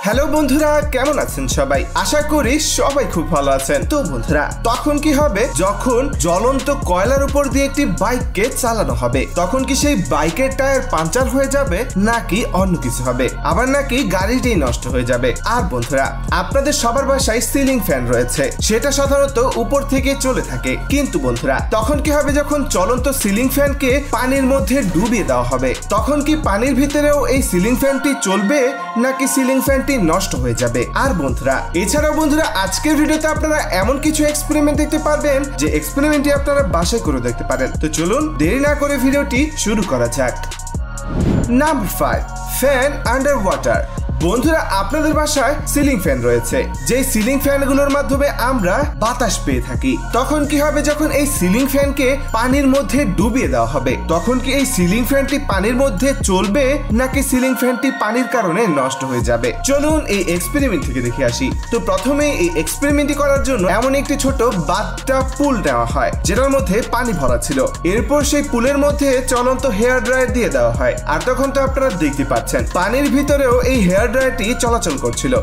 Hello বন্ধুরা, কেমন আছেন সবাই? আশা করি সবাই খুব ভালো আছেন। তো বন্ধুরা, তখন কি হবে যখন জ্বলন্ত কয়লার উপর দিয়ে একটি বাইককে চালানো হবে? তখন কি সেই বাইকের টায়ার পাঞ্চার হয়ে যাবে, নাকি অন্য কিছু হবে, আবার নাকি গাড়িটাই নষ্ট হয়ে যাবে? আর বন্ধুরা, আপনাদের সবার বাসায় সিলিং ফ্যান রয়েছে, সেটা সাধারণত উপর থেকে চলে থাকে। কিন্তু বন্ধুরা, তখন কি হবে যখন চলন্ত সিলিং ফ্যানকে পানির মধ্যে ডুবিয়ে দেওয়া হবে? তখন কি পানির ভিতরেও এই সিলিং ফ্যানটি চলবে, নাকি সিলিং ফ্যানটি নষ্ট হয়ে যাবে? আর বন্ধুরা, এছাড়াও বন্ধুরা, আজকের ভিডিওতে আপনারা এমন কিছু এক্সপেরিমেন্ট দেখতে পারবেন যে এক্সপেরিমেন্টটি আপনারা বাসায় করে দেখতে পারেন। তো চলুন দেরি না করে ভিডিওটি শুরু করা যাক। Number 5, fan under water. বন্ধুরা, আপনাদের বাসায় সিলিং ফ্যান রয়েছে, যে সিলিং ফ্যানগুলোর মাধ্যমে আমরা বাতাস পেয়ে থাকি। তখন কি হবে যখন এই সিলিং ফ্যানকে পানির মধ্যে ডুবিয়ে দেওয়া হবে? তখন কি এই সিলিং ফ্যানটি পানির মধ্যে চলবে, নাকি সিলিং ফ্যানটি পানির কারণে নষ্ট হয়ে যাবে? চলুন এই এক্সপেরিমেন্ট থেকে দেখে আসি। তো প্রথমে এই এক্সপেরিমেন্টটি করার জন্য এমন একটি ছোট বাথটাব পুল নেওয়া হয়, যেটার মধ্যে পানি ভরা ছিল। এরপর সেই পুলের মধ্যে চলন্ত হেয়ার ড্রায়ার দিয়ে দেওয়া হয়। আর তখন তো আপনারা দেখতে পাচ্ছেন পানির ভিতরেও এই হেয়ার ড্রায়ারটি চলাচল করছিল।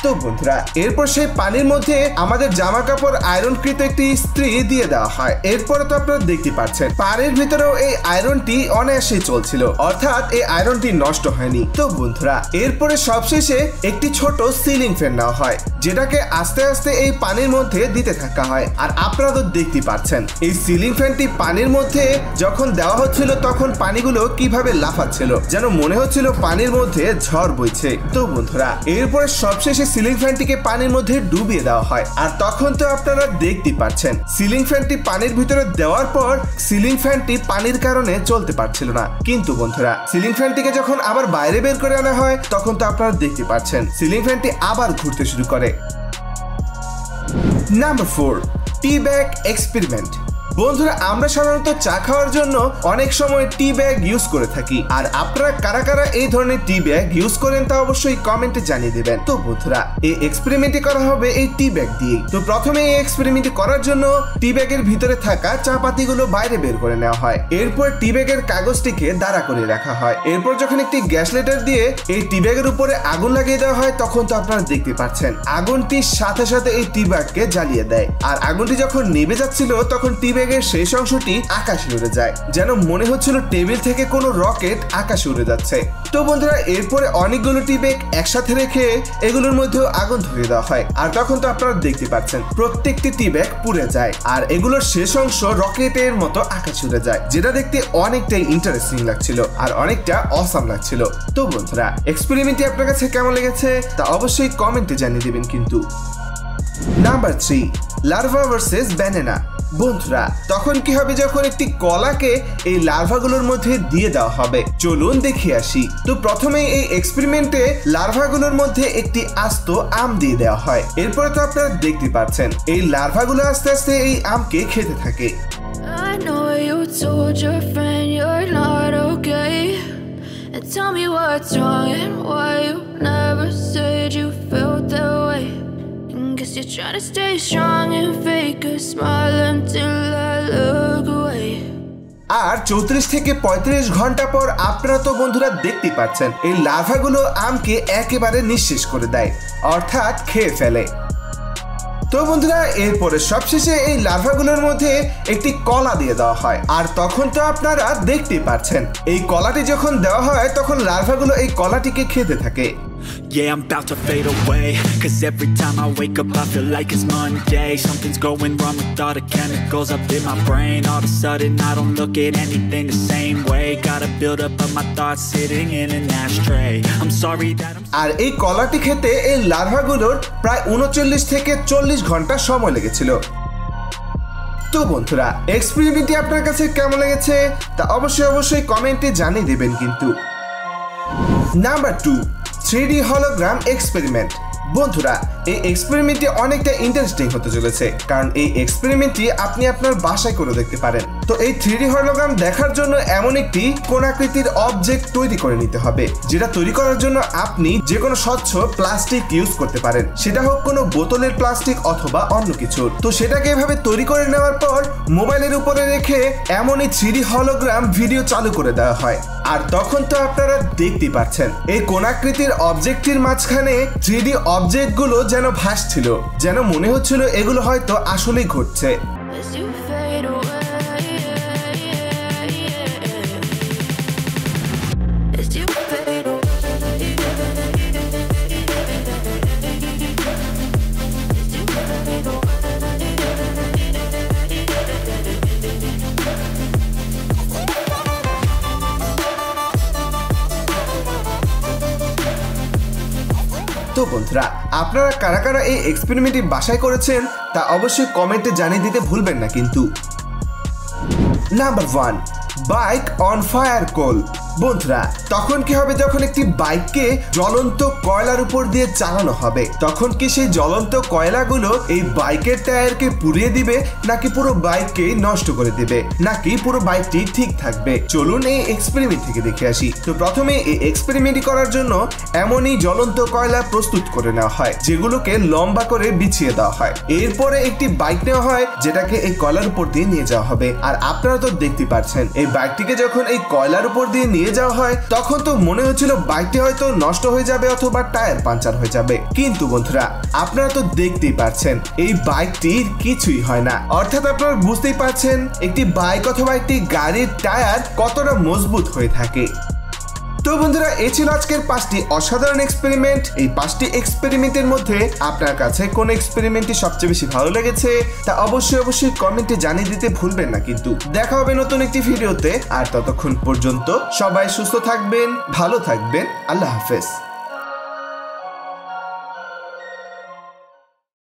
তো বন্ধুরা, এরপর সেই পানির মধ্যে আমাদের জামা কাপড় আয়রনকৃত একটি ইস্ত্রি দিয়ে দেওয়া হয়। এরপরে তো আপনারা দেখতে পাচ্ছেন পানির ভিতরেও এই আয়রনটি অনায়াসেই চলছিল, অর্থাৎ এই আয়রনটি নষ্ট হয়নি। তো বন্ধুরা, এরপরে সবশেষে একটি ছোট সিলিং ফ্যান নেওয়া হয়, যেটাকে আস্তে আস্তে এই পানির মধ্যে দিতে থাকা হয়। আর আপনারা তো দেখতে পাচ্ছেন এই সিলিং ফ্যানটি পানির মধ্যে যখন দেওয়া হচ্ছিল, তখন পানিগুলো কিভাবে লাফাচ্ছিল, যেন মনে হচ্ছিল পানির মধ্যে ঝড় বইছে। তো বন্ধুরা, এরপরে সবশেষে সিলিং ফ্যানটিকে পানির মধ্যে ডুবিয়ে দেওয়া হয়। আর তখন তো আপনারা দেখতে পাচ্ছেন সিলিং ফ্যানটি পানির ভিতরে দেওয়ার পর সিলিং ফ্যানটি পানির কারণে চলতে পারছিল না। কিন্তু বন্ধুরা, সিলিং ফ্যানটিকে যখন আবার বাইরে বের করে আনা হয়, তখন তো আপনারা দেখতে পাচ্ছেন সিলিং ফ্যানটি আবার ঘুরতে শুরু করে। নাম্বার 4, টি ব্যাগ এক্সপেরিমেন্ট। বন্ধুরা, আমরা সাধারণত চা খাওয়ার জন্য অনেক সময় টি ব্যাগ ইউজ করে থাকি। আর আপনারা কারা কারা এই ধরনের টি ব্যাগ ইউজ করেন তা অবশ্যই কমেন্টে জানিয়ে দিবেন। তো বন্ধুরা, এই এক্সপেরিমেন্টটি করা হবে এই টি ব্যাগ দিয়ে। তো প্রথমে এই এক্সপেরিমেন্টটি করার জন্য টি ব্যাগের ভিতরে থাকা চা পাতিগুলো বাইরে বের করে নেওয়া হয়। এরপর টি ব্যাগের কাগজটিকে দাঁড়া করে রাখা হয়। এরপর যখন একটি গ্যাস লাইটার দিয়ে এই টি ব্যাগের উপরে আগুন লাগিয়ে দেওয়া হয়, তখন তো আপনারা দেখতে পাচ্ছেন আগুনটির সাথে সাথে এই টি ব্যাগকে জ্বালিয়ে দেয়। আর আগুনটি যখন নিভে যাচ্ছিল, তখন টি ব্যাগের শেষ অংশটি আকাশে উড়ে যায়, যেন মনে হচ্ছিল টেবিল থেকে কোনো রকেট আকাশে উড়ে যাচ্ছে। তো বন্ধুরা, এরপরে অনেকগুলো টি ব্যাগ একসাথে রেখে এগুলোর মধ্যেও আগুন ধরিয়ে দেওয়া হয়। আর তখন তো আপনারা দেখতে পাচ্ছেন প্রত্যেকটি টি ব্যাগ পুড়ে যায়, আর এগুলোর শেষ অংশ রকেটের মতো আকাশে উড়ে যায়, যেটা দেখতে অনেকটাই ইন্টারেস্টিং লাগছিল আর অনেকটা অসাম লাগছিল। তো বন্ধুরা, এক্সপেরিমেন্টটি আপনার কাছে কেমন লেগেছে তা অবশ্যই কমেন্টে জানিয়ে দিবেন কিন্তু। Number 3, larva versus banana. বন্ধুরা, তখন কি হবে যখন একটি কলাকে এই লার্ভাগুলোর মধ্যে দিয়ে দেওয়া হবে? চলুন দেখে আসি। তো প্রথমে এই এক্সপেরিমেন্টে লার্ভাগুলোর মধ্যে একটি আস্ত আম দিয়ে দেওয়া হয়। এরপরে তো আপনারা দেখতে পাচ্ছেন এই লার্ভাগুলো আস্তে আস্তে এই আমকে খেতে থাকে। Tell me what's wrong and why you never said you felt that way. Guess you're trying to stay strong and fake a smile until I look away. আর 34 থেকে 35 ঘন্টা পর আপনারা তো বন্ধুরা দেখতে পাচ্ছেন এই লার্ভাগুলো আমকে একেবারে নিঃশেষ করে দেয়, অর্থাৎ খেয়ে ফেলে। তো বন্ধুরা, এরপরে সবশেষে এই লার্ভাগুলোর মধ্যে একটি কলা দিয়ে দেওয়া হয়। আর তখন তো আপনারা দেখতেই পাচ্ছেন এই কলাটি যখন দেওয়া হয়, তখন লার্ভাগুলো এই কলাটিকে খেতে থাকে। Yeah, I'm about to fade away, cause every time I wake up I feel like it's Monday. Something's going wrong with all the chemicals up in my brain. All of a sudden I don't look at anything the same way. Gotta build up of my thoughts sitting in an ashtray. I'm sorry that I'm... আর এই কলাটি খেতে এই লার্ভাগুলোর প্রায় 39 থেকে 40 ঘন্টা সময় লেগেছিল। তো বন্ধুরা, এক্সপেরিমেন্টটি আপনার কাছে কেমন লেগেছে তা অবশ্যই কমেন্টে জানিয়ে দেবেন কিন্তু। Number 2, 3D hologram experiment. বন্ধুরা, এই এক্সপেরিমেন্টটি অনেকটা ইন্টারেস্টিং হতে চলেছে, কারণ এই এক্সপেরিমেন্টটি আপনি আপনার বাসায় করে দেখতে পারেন। তো এই 3D হলোগ্রাম দেখার জন্য এমন একটি কোণাকৃতির অবজেক্ট তৈরি করে নিতে হবে, যেটা তৈরি করার জন্য আপনি যে কোনো স্বচ্ছ প্লাস্টিক ইউজ করতে পারেন, সেটা হোক কোনো বোতলের প্লাস্টিক অথবা অন্য কিছু। তো সেটাকে এভাবে তৈরি করে নেওয়ার পর মোবাইলের উপরে রেখে এমনই 3D হলোগ্রাম ভিডিও চালু করে দেওয়া হয়। আর তখন তো আপনারা দেখতেই পাচ্ছেন এই কোণাকৃতির অবজেক্টটির মাঝখানে 3D অবজেক্টগুলো যেন ভাসছিল, যেন মনে হচ্ছিল এগুলো হয়তো আসলেই ঘটছে। তো বন্ধুরা, আপনারা কারা কারা এই এক্সপেরিমেন্টটি বাসায় করেছেন তা অবশ্যই কমেন্টে জানিয়ে দিতে ভুলবেন না কিন্তু। নাম্বার 1, বাইক অন ফায়ার কোল। বন্ধুরা, তখন কি হবে যখন একটি বাইককে জ্বলন্ত কয়লার উপর দিয়ে চালানো হবে? তখন কি সেই জ্বলন্ত কয়লাগুলো এই বাইকের টায়ারকে পুড়িয়ে দিবে, নাকি পুরো বাইককে নষ্ট করে দিবে, নাকি পুরো বাইকটি ঠিক থাকবে? চলুন এই এক্সপেরিমেন্ট থেকে দেখে আসি। তো প্রথমে এই এক্সপেরিমেন্ট করার জন্য এমনই জ্বলন্ত কয়লা প্রস্তুত করে নেওয়া হয়, যেগুলোকে লম্বা করে বিছিয়ে দেওয়া হয়। এরপরে একটি বাইক নেওয়া হয়, যেটাকে এই কয়লার উপর দিয়ে নিয়ে যাওয়া হবে। আর আপনারা তো দেখতে পাচ্ছেন এই বাইকটিকে যখন এই কয়লার উপর দিয়ে নিয়ে যাওয়া হয়, তখন তো মনে হচ্ছিল বাইকটি হয়তো নষ্ট হয়ে যাবে অথবা টায়ার পাঞ্চার হয়ে যাবে। কিন্তু বন্ধুরা, আপনারা তো দেখতেই পাচ্ছেন এই বাইকটির কিছুই হয় না। অর্থাৎ আপনারা বুঝতেই পাচ্ছেন একটি বাইক অথবা একটি গাড়ির টায়ার কতটা মজবুত হয়ে থাকে। তো বন্ধুরা, এই ছিল আজকের 5টি অসাধারণ এক্সপেরিমেন্ট। এই 5টি এক্সপেরিমেন্টের মধ্যে আপনার কাছে কোন এক্সপেরিমেন্টটি সবচেয়ে বেশি ভালো লেগেছে তা অবশ্যই কমেন্টে জানিয়ে দিতে ভুলবেন না কিন্তু। দেখা হবে নতুন একটি ভিডিওতে, আর ততক্ষণ পর্যন্ত সবাই সুস্থ থাকবেন, ভালো থাকবেন। আল্লাহ হাফেজ।